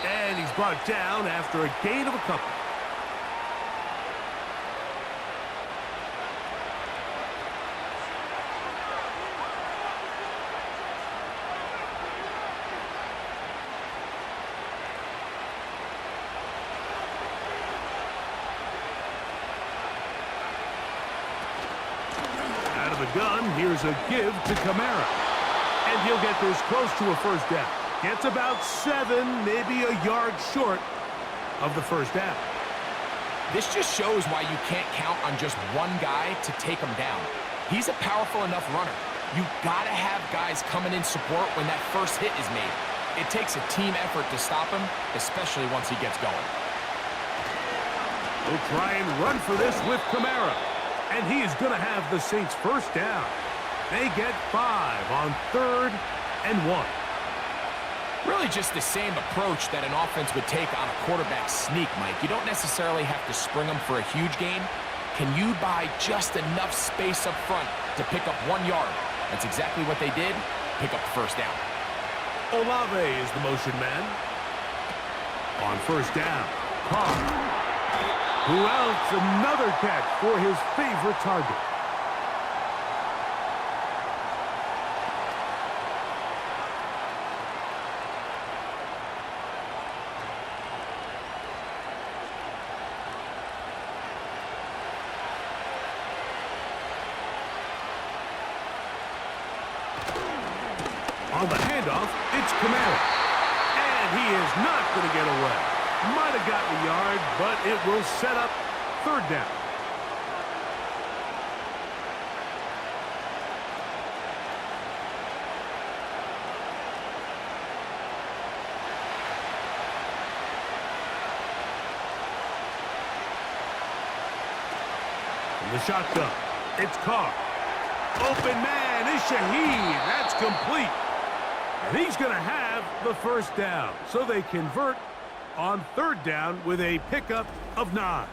And he's brought down after a gain of a couple. Gun, here's a give to Kamara. And he'll get this close to a 1st down. Gets about 7, maybe a yard short of the 1st down. This just shows why you can't count on just one guy to take him down. He's a powerful enough runner. You've got to have guys coming in support when that first hit is made. It takes a team effort to stop him, especially once he gets going. We'll try and run for this with Kamara. And he is going to have the Saints 1st down. They get 5 on 3rd and 1. Really just the same approach that an offense would take on a quarterback sneak, Mike. You don't necessarily have to spring them for a huge gain. Can you buy just enough space up front to pick up 1 yard? That's exactly what they did. Pick up the 1st down. Olave is the motion man. On 1st down, Carr. Who else? Another catch for his favorite target. On the handoff, it's Kamara. And he is not going to get away. Might have gotten a yard, but it will set up 3rd down. In the shotgun, it's Carr. Open man is Shaheed. That's complete. And he's going to have the first down. So they convert on third down with a pickup of 9.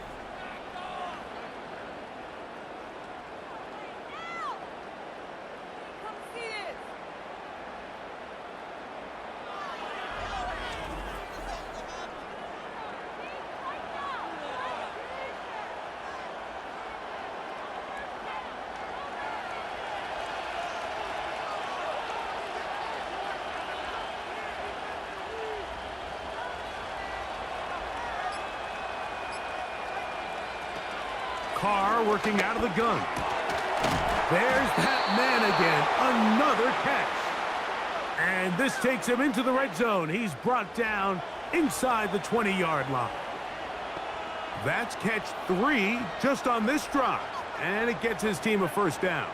Carr working out of the gun. There's that man again. Another catch. And this takes him into the red zone. He's brought down inside the 20-yard line. That's catch 3 just on this drive. And it gets his team a first down.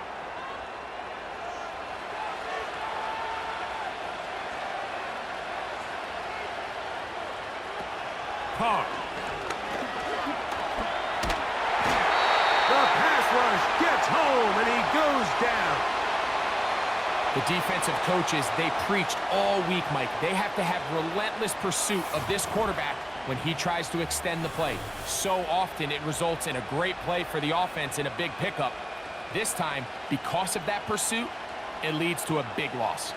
Carr. Gets home, and he goes down. The defensive coaches, they preached all week, Mike. They have to have relentless pursuit of this quarterback when he tries to extend the play. So often it results in a great play for the offense and a big pickup. This time, because of that pursuit, it leads to a big loss.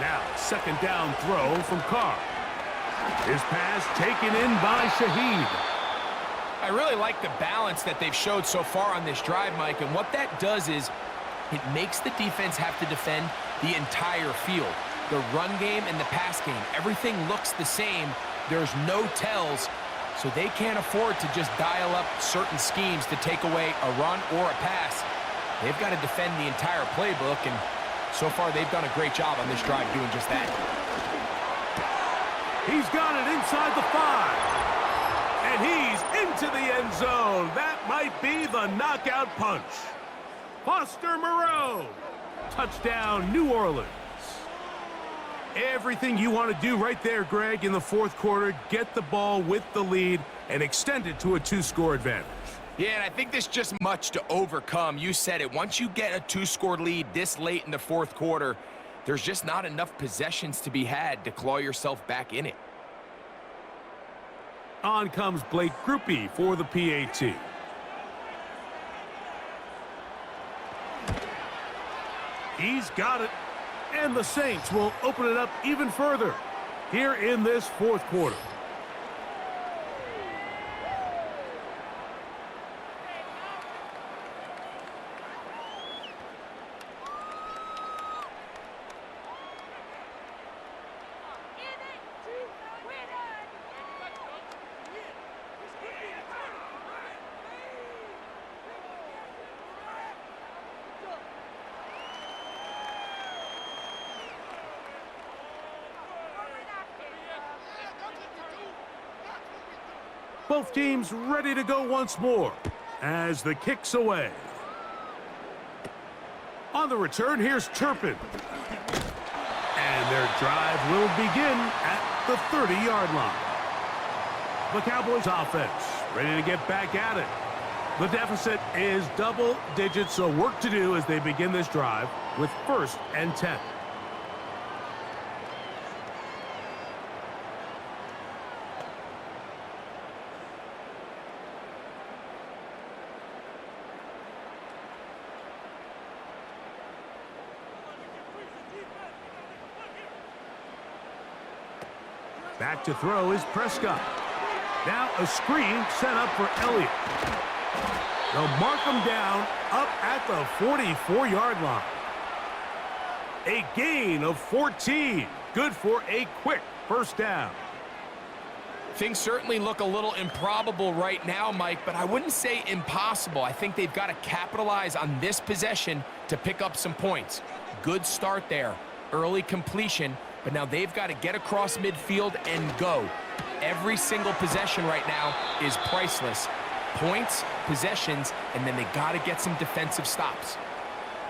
Now, second down throw from Carr. His pass taken in by Shaheed. I really like the balance that they've showed so far on this drive, Mike, and what that does is it makes the defense have to defend the entire field. The run game and the pass game, everything looks the same. There's no tells, so they can't afford to just dial up certain schemes to take away a run or a pass. They've got to defend the entire playbook, and so far, they've done a great job on this drive doing just that. He's got it inside the 5. And he's into the end zone. That might be the knockout punch. Foster Moreau. Touchdown, New Orleans. Everything you want to do right there, Greg, in the fourth quarter. Get the ball with the lead and extend it to a 2-score advantage. Yeah, and I think there's just much to overcome. You said it. Once you get a 2-score lead this late in the fourth quarter, there's just not enough possessions to be had to claw yourself back in it. On comes Blake Grupe for the PAT. He's got it. And the Saints will open it up even further here in this fourth quarter. Both teams ready to go once more as the kick's away. On the return, here's Turpin. And their drive will begin at the 30-yard line. The Cowboys offense ready to get back at it. The deficit is double digits, so work to do as they begin this drive with 1st and 10. Back to throw is Prescott. Now a screen set up for Elliott. They'll mark him down up at the 44-yard line. A gain of 14. Good for a quick first down. Things certainly look a little improbable right now, Mike, but I wouldn't say impossible. I think they've got to capitalize on this possession to pick up some points. Good start there. Early completion, but now they've got to get across midfield and go. Every single possession right now is priceless. Points, possessions, and then they got to get some defensive stops.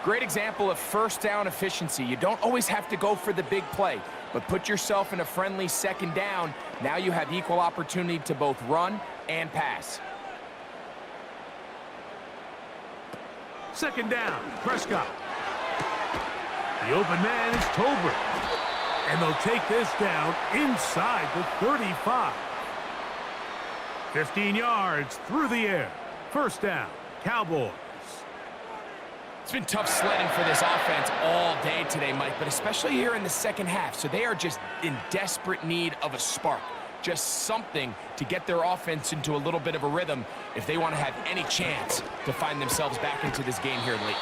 Great example of first down efficiency. You don't always have to go for the big play, but put yourself in a friendly second down. Now you have equal opportunity to both run and pass. Second down, Prescott. The open man is Tolbert. And they'll take this down inside the 35. 15 yards through the air. First down, Cowboys. It's been tough sledding for this offense all day today, Mike, but especially here in the second half. So they are just in desperate need of a spark. Just something to get their offense into a little bit of a rhythm if they want to have any chance to find themselves back into this game here late.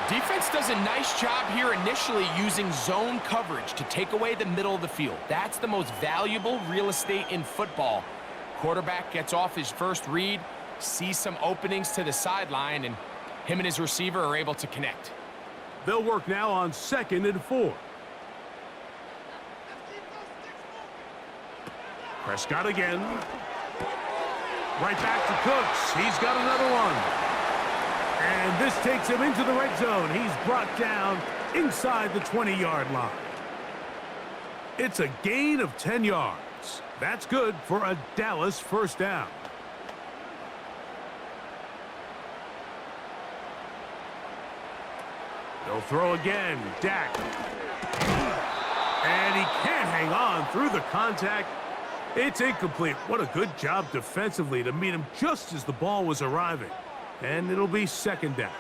Defense does a nice job here initially using zone coverage to take away the middle of the field. That's the most valuable real estate in football. Quarterback gets off his first read, sees some openings to the sideline, and him and his receiver are able to connect. They'll work now on 2nd and 4. Prescott again. Right back to Cooks. He's got another one. And this takes him into the red zone. He's brought down inside the 20-yard line. It's a gain of 10 yards. That's good for a Dallas first down. They'll throw again. Dak. And he can't hang on through the contact. It's incomplete. What a good job defensively to meet him just as the ball was arriving. And it'll be second down.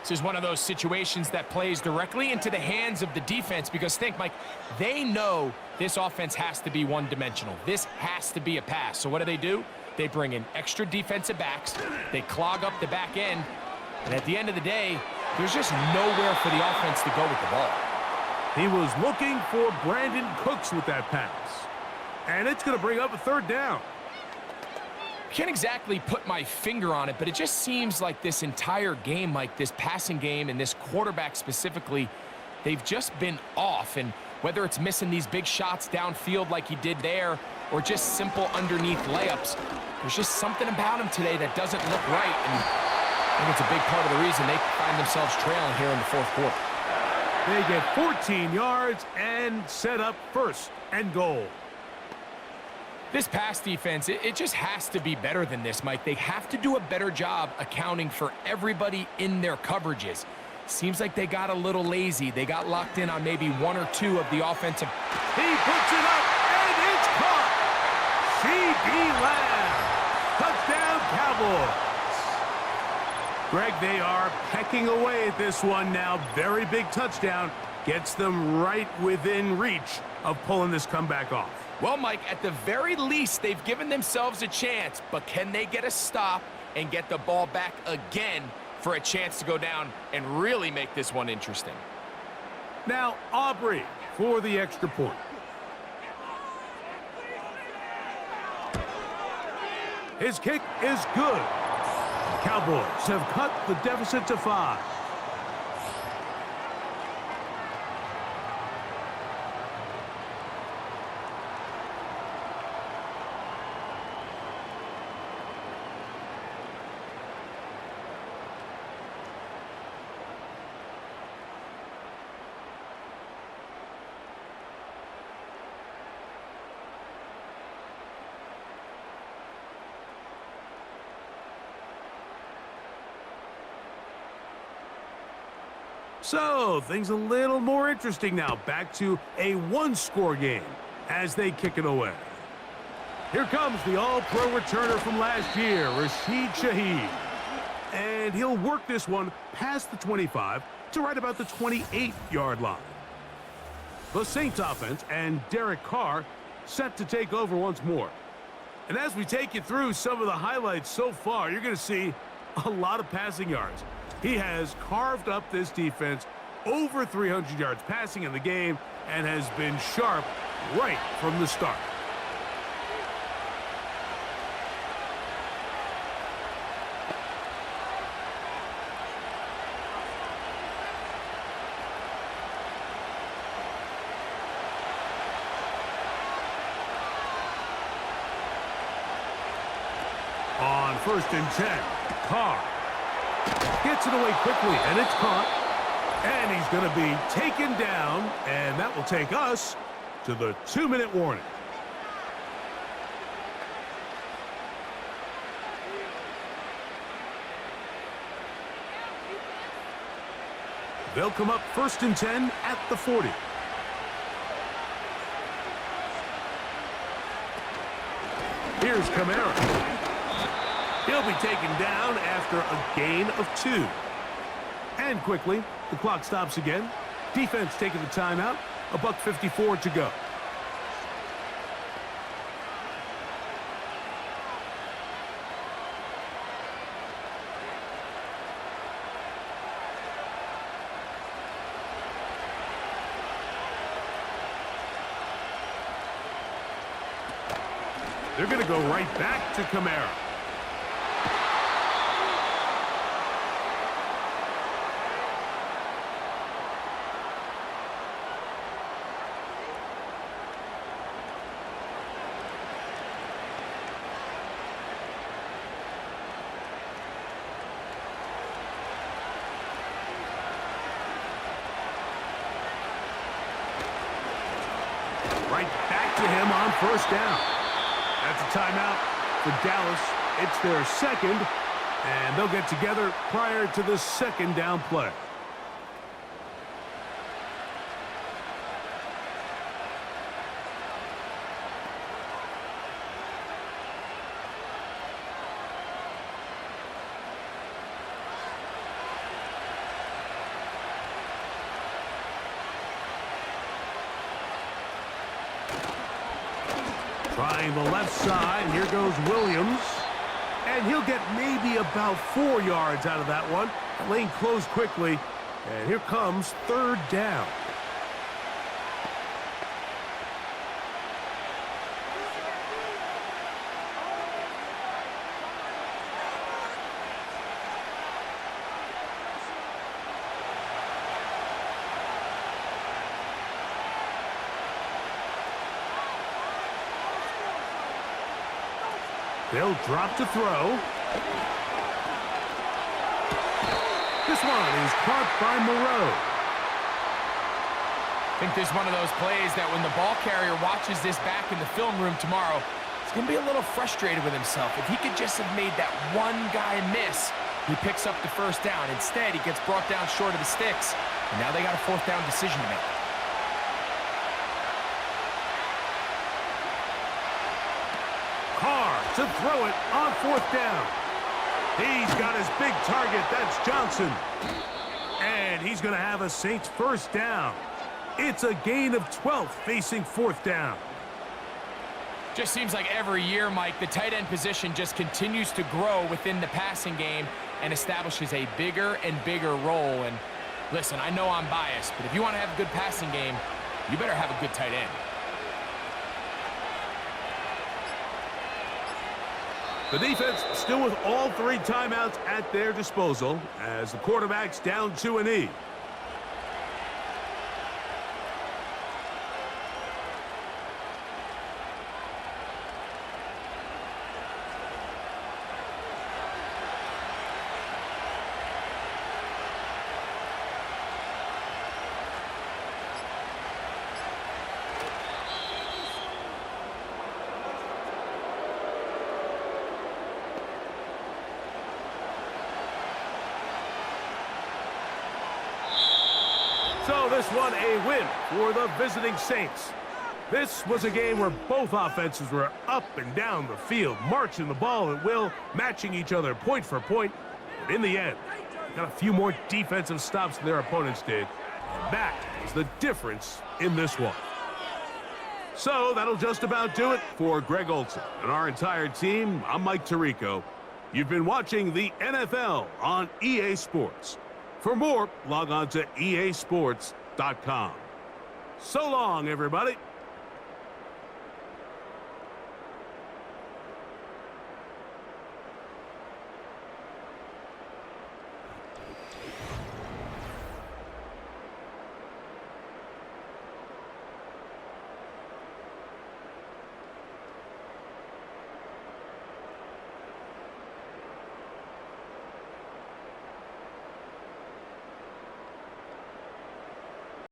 This is one of those situations that plays directly into the hands of the defense because think, Mike, they know this offense has to be one-dimensional. This has to be a pass. So what do? They bring in extra defensive backs. They clog up the back end. And at the end of the day, there's just nowhere for the offense to go with the ball. He was looking for Brandon Cooks with that pass. And it's going to bring up a third down. Can't exactly put my finger on it, but it just seems like this entire game, Mike, this passing game and this quarterback specifically, they've just been off. And whether it's missing these big shots downfield like he did there or just simple underneath layups, there's just something about him today that doesn't look right. And I think it's a big part of the reason they find themselves trailing here in the fourth quarter. They get 14 yards and set up first and goal. This pass defense, it just has to be better than this, Mike. They have to do a better job accounting for everybody in their coverages. Seems like they got a little lazy. They got locked in on maybe one or two of the offensive. He puts it up, and it's caught. C.D. Lamb. Touchdown, Cowboys. Greg, they are pecking away at this one now. Very big touchdown. Gets them right within reach of pulling this comeback off. Well, Mike, at the very least, they've given themselves a chance, but can they get a stop and get the ball back again for a chance to go down and really make this one interesting? Now, Aubrey for the extra point. His kick is good. Cowboys have cut the deficit to 5. So, things a little more interesting now. Back to a one-score game as they kick it away. Here comes the all-pro returner from last year, Rashid Shaheed. And he'll work this one past the 25 to right about the 28-yard line. The Saints offense and Derek Carr set to take over once more. And as we take you through some of the highlights so far, you're going to see a lot of passing yards. He has carved up this defense over 300 yards passing in the game and has been sharp right from the start. On 1st and 10, Carr gets it away quickly, and it's caught. And he's going to be taken down, and that will take us to the 2-minute warning. They'll come up 1st and 10 at the 40. Here's Kamara. He'll be taken down after a gain of 2. And quickly, the clock stops again. Defense taking the timeout. $1:54 to go. They're going to go right back to Kamara. Right back to him on 1st down. That's a timeout for Dallas. It's their second, and they'll get together prior to the 2nd down play. Trying the left side. Here goes Williams. And he'll get maybe about 4 yards out of that one. The lane closed quickly. And here comes 3rd down. They'll drop to throw. This one is caught by Moreau. I think there's one of those plays that when the ball carrier watches this back in the film room tomorrow, he's going to be a little frustrated with himself. If he could just have made that one guy miss, he picks up the 1st down. Instead, he gets brought down short of the sticks, and now they got a 4th down decision to make. Carr to throw it on 4th down. He's got his big target. That's Johnson. And he's going to have a Saints 1st down. It's a gain of 12 facing 4th down. Just seems like every year, Mike, the tight end position just continues to grow within the passing game and establishes a bigger and bigger role. And listen, I know I'm biased, but if you want to have a good passing game, you better have a good tight end. The defense still with all 3 timeouts at their disposal as the quarterback's down to a knee. So this one a win for the visiting Saints. This was a game where both offenses were up and down the field, marching the ball at will, matching each other point for point. But in the end, got a few more defensive stops than their opponents did. And that is the difference in this one. So that'll just about do it for Greg Olson and our entire team. I'm Mike Tirico. You've been watching the NFL on EA Sports. For more, log on to easports.com. So long, everybody.